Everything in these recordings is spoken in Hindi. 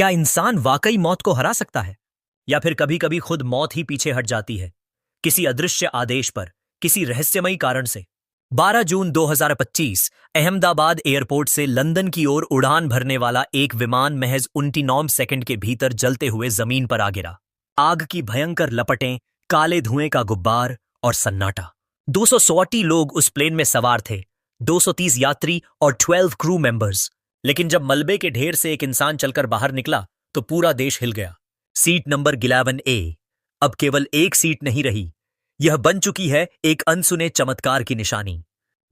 क्या इंसान वाकई मौत को हरा सकता है, या फिर कभी कभी खुद मौत ही पीछे हट जाती है, किसी अदृश्य आदेश पर, किसी रहस्यमयी कारण से? 12 जून 2025 अहमदाबाद एयरपोर्ट से लंदन की ओर उड़ान भरने वाला एक विमान महज 29 सेकंड के भीतर जलते हुए जमीन पर आ गिरा। आग की भयंकर लपटें, काले धुएं का गुब्बार और सन्नाटा। 240 लोग उस प्लेन में सवार थे, 230 यात्री और 12 क्रू मेंबर्स। लेकिन जब मलबे के ढेर से एक इंसान चलकर बाहर निकला तो पूरा देश हिल गया। सीट नंबर 11A अब केवल एक सीट नहीं रही, यह बन चुकी है एक अनसुने चमत्कार की निशानी।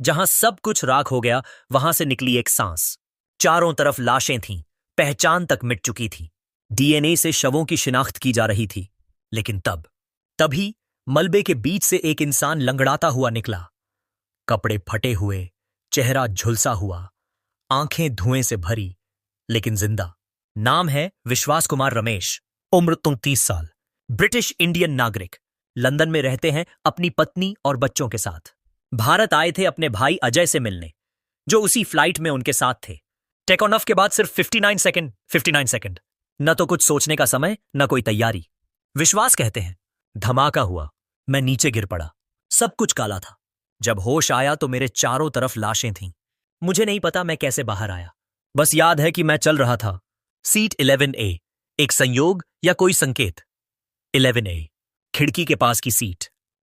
जहां सब कुछ राख हो गया, वहां से निकली एक सांस। चारों तरफ लाशें थीं, पहचान तक मिट चुकी थी, डीएनए से शवों की शिनाख्त की जा रही थी। लेकिन तभी मलबे के बीच से एक इंसान लंगड़ाता हुआ निकला, कपड़े फटे हुए, चेहरा झुलसा हुआ, आंखें धुएं से भरी, लेकिन जिंदा। नाम है विश्वास कुमार रमेश, उम्र 33 साल, ब्रिटिश इंडियन नागरिक। लंदन में रहते हैं अपनी पत्नी और बच्चों के साथ। भारत आए थे अपने भाई अजय से मिलने, जो उसी फ्लाइट में उनके साथ थे। टेक ऑन ऑफ के बाद सिर्फ 59 सेकंड। न तो कुछ सोचने का समय, न कोई तैयारी। विश्वास कहते हैं, धमाका हुआ, मैं नीचे गिर पड़ा, सब कुछ काला था। जब होश आया तो मेरे चारों तरफ लाशें थीं। मुझे नहीं पता मैं कैसे बाहर आया, बस याद है कि मैं चल रहा था। सीट 11A, एक संयोग या कोई संकेत? 11A, खिड़की के पास की सीट,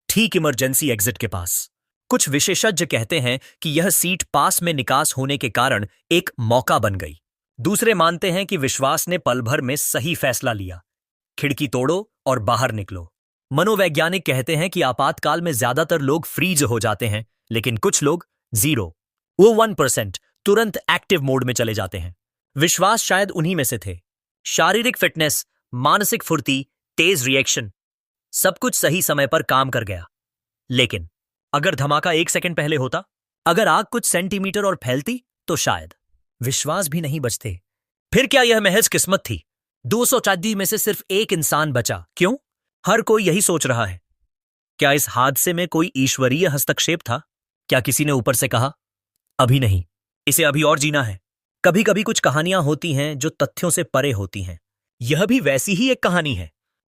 ठीक इमरजेंसी एग्जिट के पास। कुछ विशेषज्ञ कहते हैं कि यह सीट पास में निकास होने के कारण एक मौका बन गई। दूसरे मानते हैं कि विश्वास ने पल भर में सही फैसला लिया, खिड़की तोड़ो और बाहर निकलो। मनोवैज्ञानिक कहते हैं कि आपातकाल में ज्यादातर लोग फ्रीज हो जाते हैं, लेकिन कुछ लोग 1% तुरंत एक्टिव मोड में चले जाते हैं। विश्वास शायद उन्हीं में से थे। शारीरिक फिटनेस, मानसिक फुर्ती, तेज रिएक्शन, सब कुछ सही समय पर काम कर गया। लेकिन अगर धमाका 1 सेकंड पहले होता, अगर आग कुछ सेंटीमीटर और फैलती, तो शायद विश्वास भी नहीं बचते। फिर क्या यह महज किस्मत थी? 240 में से सिर्फ एक इंसान बचा। क्यों? हर कोई यही सोच रहा है। क्या इस हादसे में कोई ईश्वरीय हस्तक्षेप था? क्या किसी ने ऊपर से कहा, अभी नहीं, इसे अभी और जीना है? कभी कभी कुछ कहानियां होती हैं जो तथ्यों से परे होती हैं। यह भी वैसी ही एक कहानी है।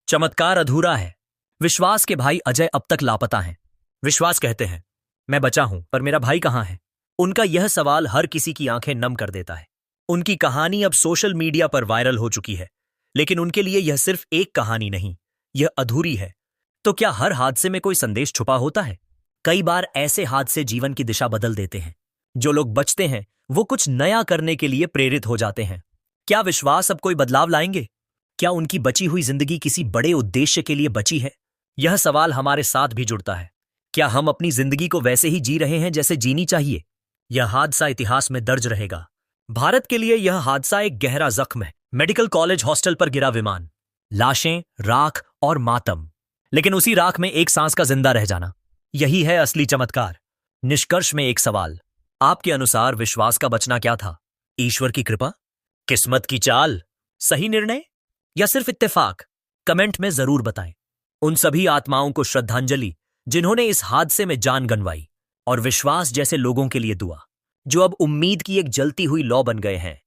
चमत्कार अधूरा है। विश्वास के भाई अजय अब तक लापता हैं। विश्वास कहते हैं, मैं बचा हूं, पर मेरा भाई कहां है? उनका यह सवाल हर किसी की आंखें नम कर देता है। उनकी कहानी अब सोशल मीडिया पर वायरल हो चुकी है, लेकिन उनके लिए यह सिर्फ एक कहानी नहीं, यह अधूरी है। तो क्या हर हादसे में कोई संदेश छुपा होता है? कई बार ऐसे हादसे जीवन की दिशा बदल देते हैं। जो लोग बचते हैं वो कुछ नया करने के लिए प्रेरित हो जाते हैं। क्या विश्वास अब कोई बदलाव लाएंगे? क्या उनकी बची हुई जिंदगी किसी बड़े उद्देश्य के लिए बची है? यह सवाल हमारे साथ भी जुड़ता है। क्या हम अपनी जिंदगी को वैसे ही जी रहे हैं जैसे जीनी चाहिए? यह हादसा इतिहास में दर्ज रहेगा। भारत के लिए यह हादसा एक गहरा जख्म है। मेडिकल कॉलेज हॉस्टल पर गिरा विमान, लाशें, राख और मातम, लेकिन उसी राख में एक सांस का जिंदा रह जाना, यही है असली चमत्कार। निष्कर्ष में एक सवाल, आपके अनुसार विश्वास का बचना क्या था? ईश्वर की कृपा, किस्मत की चाल, सही निर्णय, या सिर्फ इत्तेफाक? कमेंट में जरूर बताएं। उन सभी आत्माओं को श्रद्धांजलि जिन्होंने इस हादसे में जान गंवाई, और विश्वास जैसे लोगों के लिए दुआ, जो अब उम्मीद की एक जलती हुई लौ बन गए हैं।